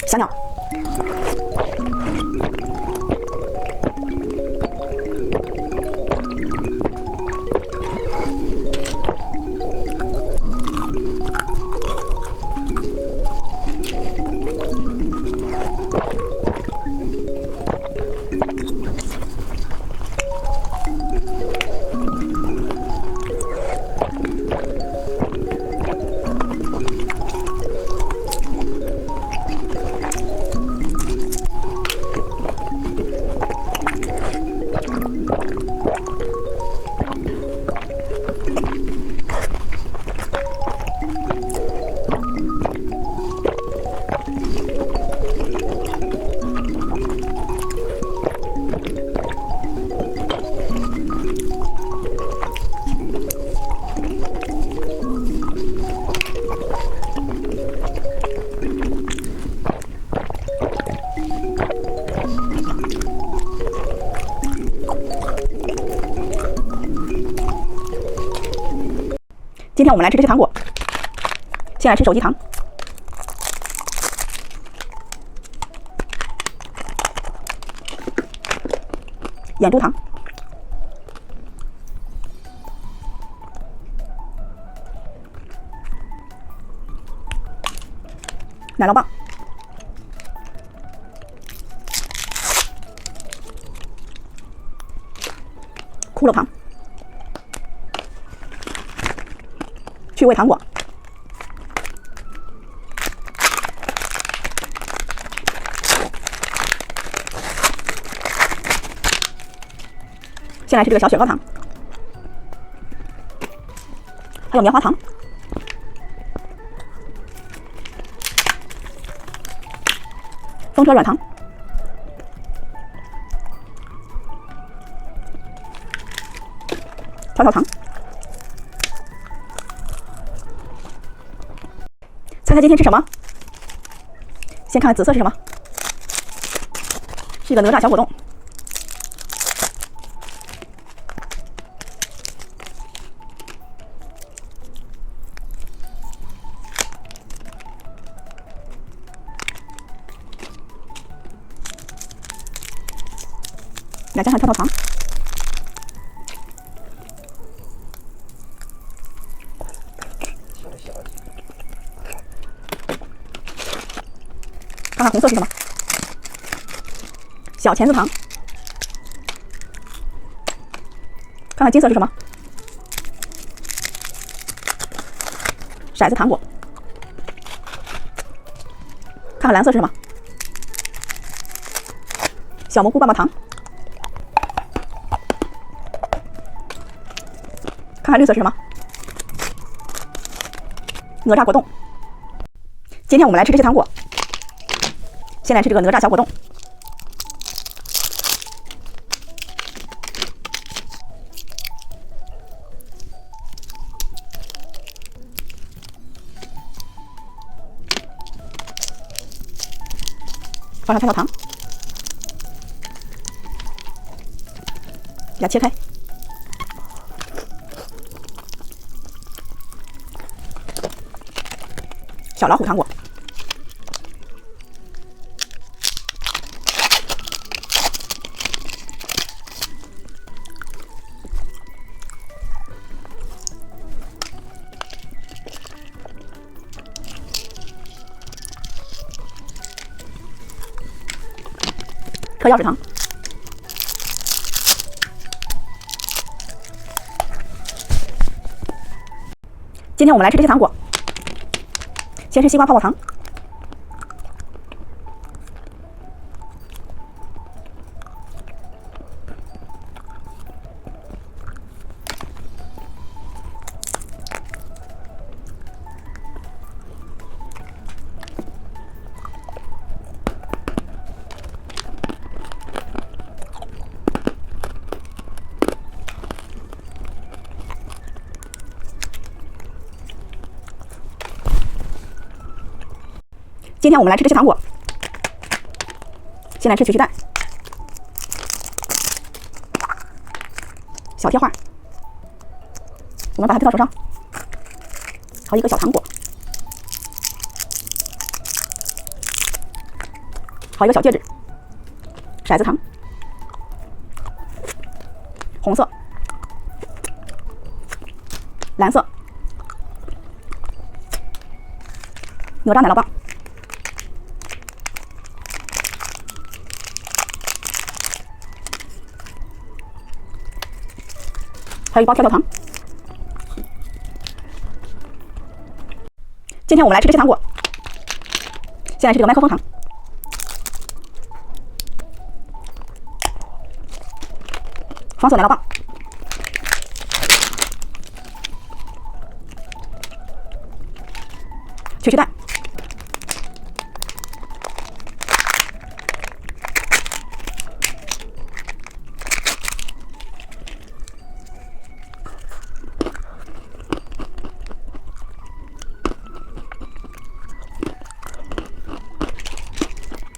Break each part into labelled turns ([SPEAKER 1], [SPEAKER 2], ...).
[SPEAKER 1] 香料。今天我们来吃这些糖果，先来吃手机糖，眼珠糖，奶酪棒，骷髅糖，趣味糖果，先来吃这个小雪糕糖，还有棉花糖，风车软糖，跳跳糖。猜猜今天吃什么？先看看紫色是什么？是一个哪吒小果冻。来加上跳跳糖。看看红色是什么？小钳子糖。看看金色是什么？骰子糖果。看看蓝色是什么？小蘑菇棒棒糖。看看绿色是什么？哪吒果冻。今天我们来吃这些糖果。先来吃这个哪吒小果冻，放上跳跳糖，给它切开，小老虎糖果。颗钥匙糖，今天我们来吃这些糖果。先吃西瓜泡泡糖，今天我们来吃这些糖果。先来吃曲奇蛋，小贴画，我们把它推到手上，还有一个小糖果，好一个小戒指，骰子糖，红色，蓝色，哪吒奶酪棒，还有一包跳跳糖。今天我们来吃这些糖果。现在是这个麦克风糖，黄色奶酪棒，曲奇蛋，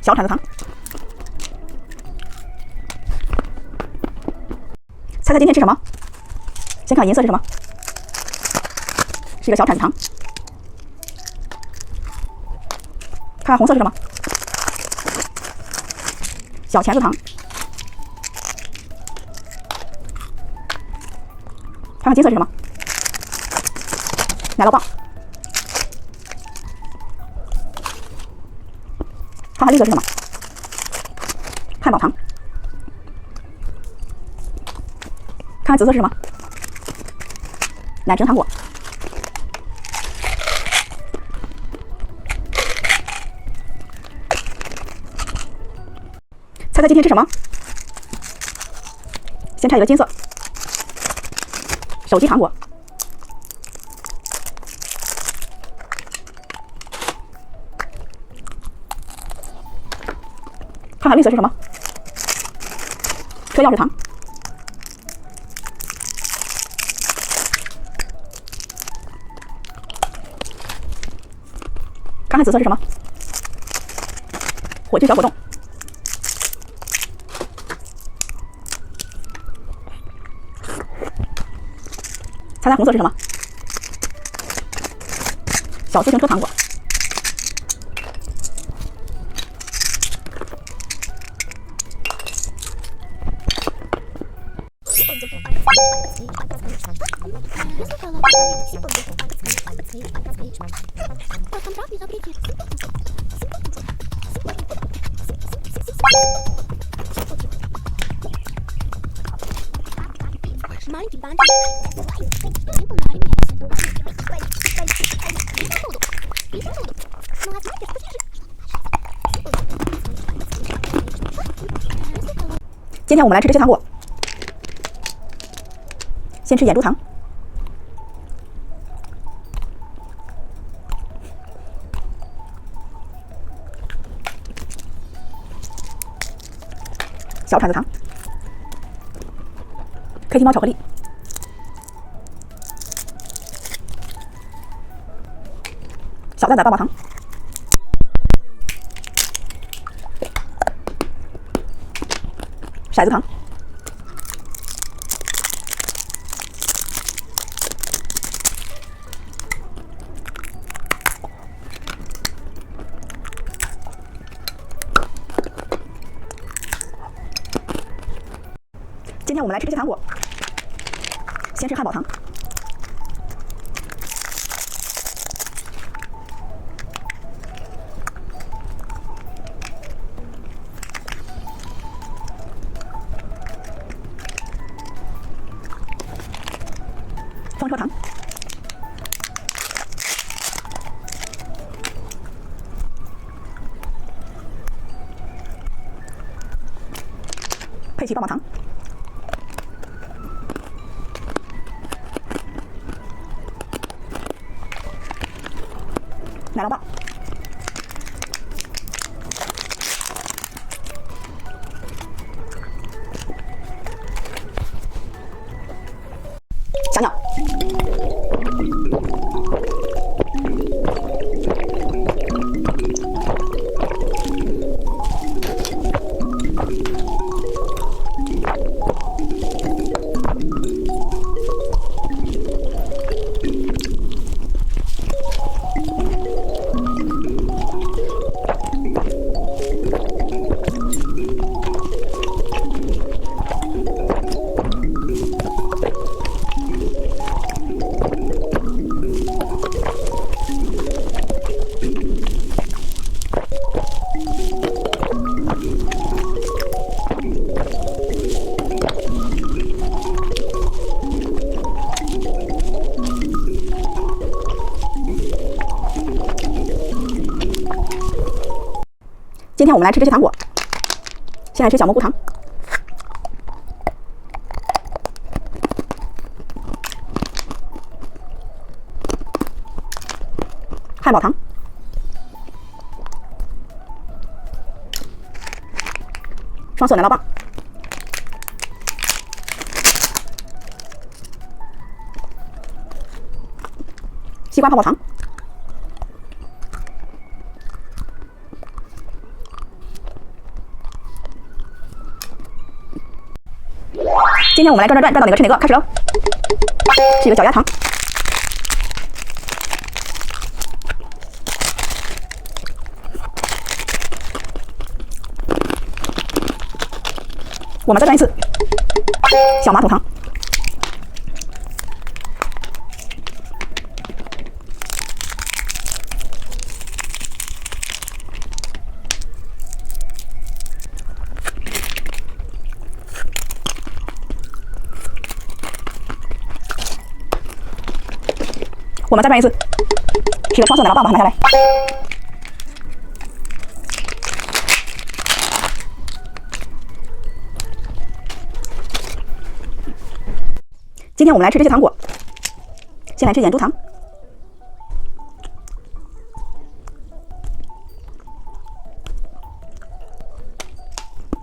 [SPEAKER 1] 小铲子糖，猜猜今天吃什么？先看颜色是什么？是一个小铲子糖。看红色是什么？小钳子糖。看看金色是什么？奶酪棒。看看绿色是什么？汉堡糖。看看紫色是什么？奶蒸糖果。猜猜今天吃什么？先拆一个金色手机糖果。看看绿色是什么？车钥匙糖。看看紫色是什么？火炬小果冻。猜猜红色是什么？小自行车糖果。今天我们来吃这些糖果。先吃眼珠糖，小铲子糖，黑金猫巧克力，小蛋仔棒棒糖，骰子糖，今天我们来吃这些糖果。先吃汉堡糖，风车糖，佩奇棒棒糖，奶酪棒，小鸟，今天我们来吃这些糖果，先来吃小蘑菇糖，汉堡糖，双色奶酪棒，西瓜泡泡糖，今天我们来转到哪个吃哪个，开始喽！是一个脚丫糖，我们再转一次，小马桶糖，我们再转一次，是个双色奶酪棒，把它拿下来。今天我们来吃这些糖果，先来吃眼珠糖，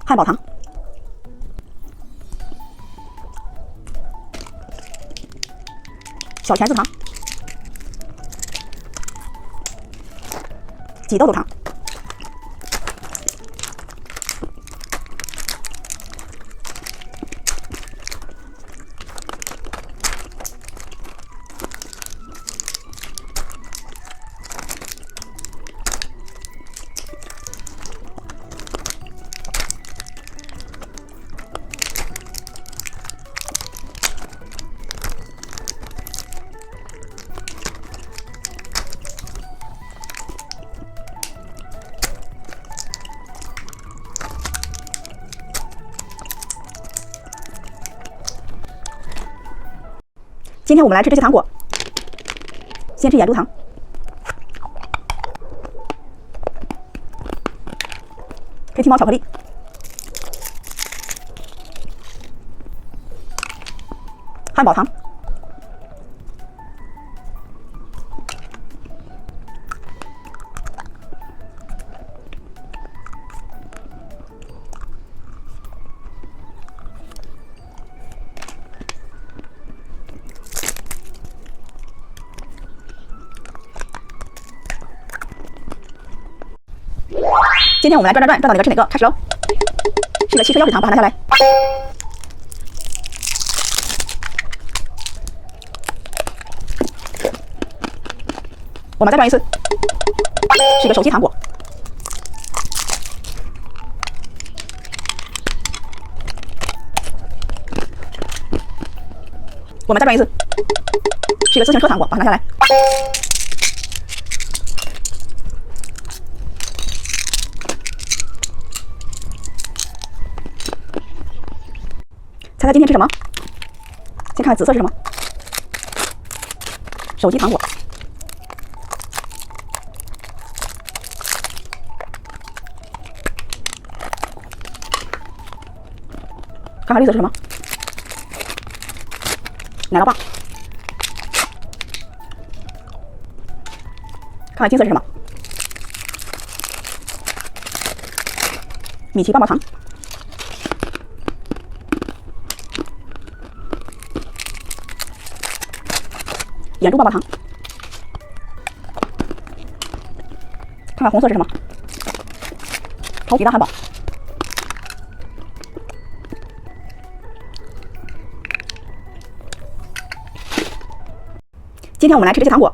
[SPEAKER 1] 汉堡糖，小甜字糖，挤豆豆糖，今天我们来吃这些糖果，先吃眼珠糖，黑皮毛巧克力，汉堡糖，今天我们来转到哪个吃哪个，开始喽！是个汽车钥匙糖，把它拿下来。我们再转一次，是一个手机糖果。我们再转一次，是一个自行车糖果，把它拿下来。猜猜今天吃什么？先看看紫色是什么？手机糖果。看看绿色是什么？奶酪棒。看看金色是什么？米奇棒棒糖。眼珠棒棒糖，看看红色是什么？头皮大汉堡。今天我们来吃这些糖果，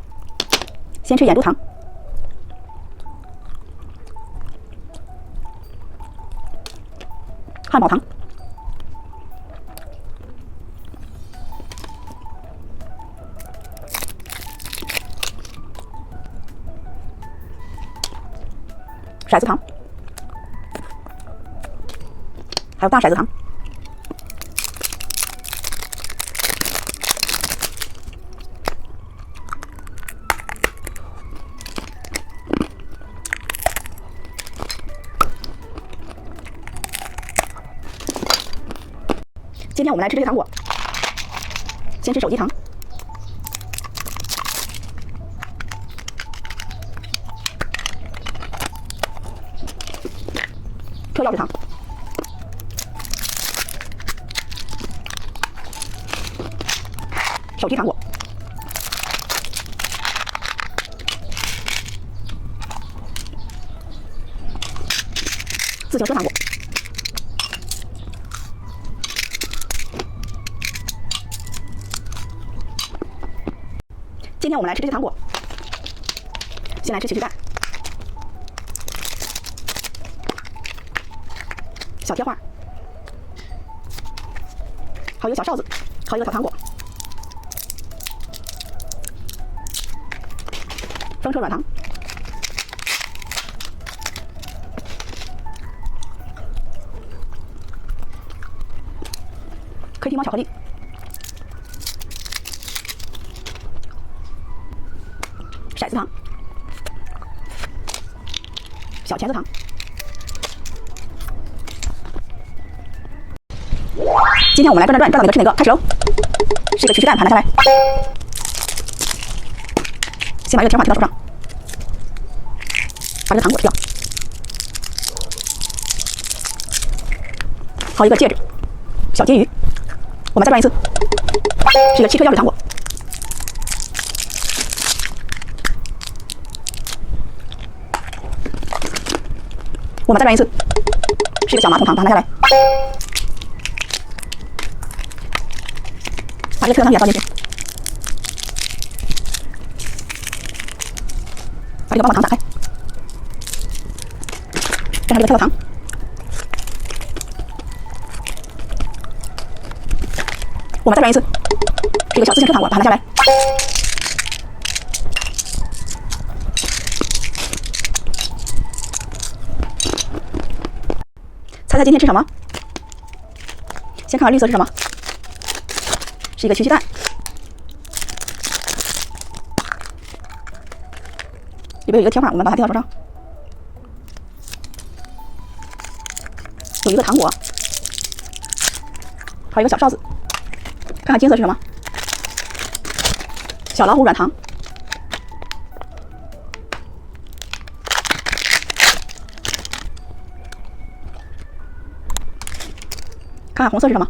[SPEAKER 1] 先吃眼珠糖，汉堡糖，骰子糖，还有大骰子糖。今天我们来吃这个糖果，先吃手机糖，特钥匙糖，手机糖果，自行车糖果，今天我们来吃这些糖果，先来吃曲奇蛋，小贴画，还有一个小哨子，还有一个小糖果，风车软糖，可以听猫巧克力，骰子糖，小钳子糖。今天我们来转到哪个吃哪个，开始喽！是一个曲奇蛋，把它拿下来，先把这个贴画贴到手上，把这个糖果吃掉。好，一个戒指，小金鱼，我们再转一次，是一个汽车钥匙糖果。我们再转一次，是一个小马桶糖，把它拿下来，把这个特糖也倒进去，把这个棒棒糖打开，蘸上这个特糖，我们再转一次，是一个小自行车糖果，把它拿下来，猜猜今天吃什么？先看看绿色是什么？是一个曲奇蛋，里边有一个贴画，我们把它贴到手上。有一个糖果，还有一个小哨子。看看金色是什么？小老虎软糖。看看红色是什么？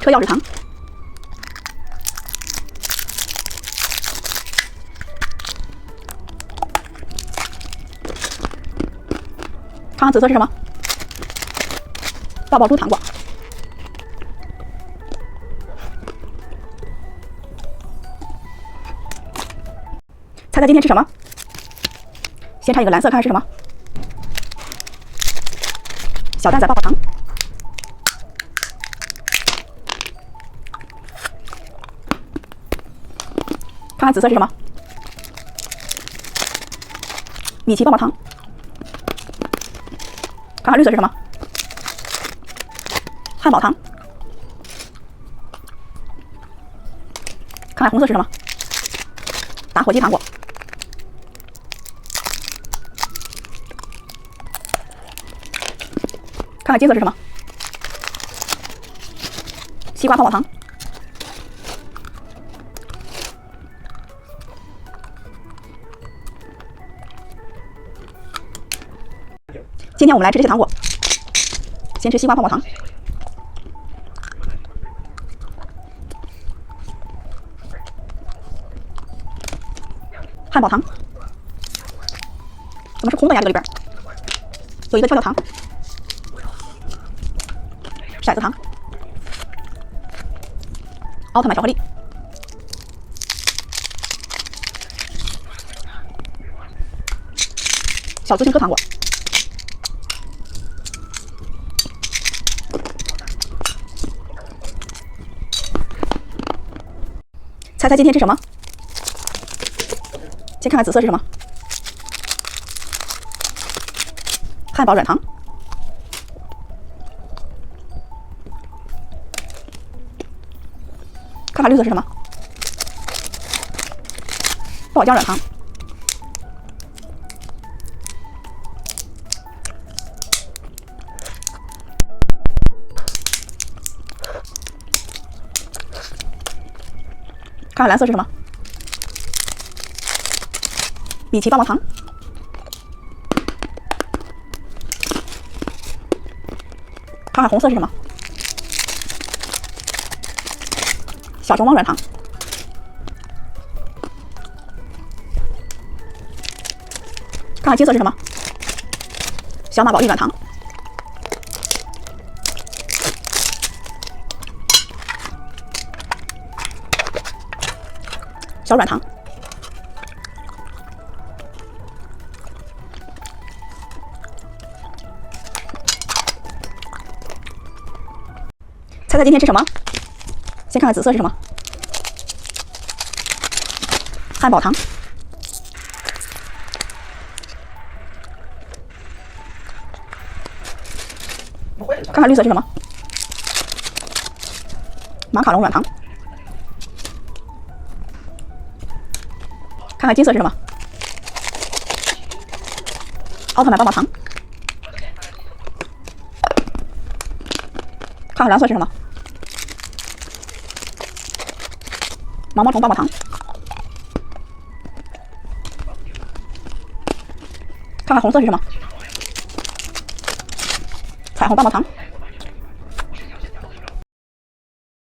[SPEAKER 1] 车钥匙糖。看看紫色是什么？抱抱猪糖果。猜猜今天吃什么？先拆一个蓝色，看看是什么？小蛋仔抱抱糖。看看紫色是什么？米奇棒棒糖。看看绿色是什么？汉堡糖。看看红色是什么？打火机糖果。看看金色是什么？西瓜泡泡糖。今天我们来吃这些糖果，先吃西瓜泡泡糖，汉堡糖，怎么是空的呀？这个里边有一个跳跳糖，骰子糖，奥特曼巧克力，小自行车糖果。猜猜今天吃什么？先看看紫色是什么？汉堡软糖。看看绿色是什么？爆浆软糖。看看蓝色是什么？米奇棒棒糖。看看红色是什么？小熊猫软糖。看看金色是什么？小马宝莉软糖。小软糖。猜猜今天吃什么？先看看紫色是什么？汉堡糖。看看绿色是什么？马卡龙软糖。看看金色是什么？奥特曼棒棒糖。看看蓝色是什么？毛毛虫棒棒糖。看看红色是什么？彩虹棒棒糖。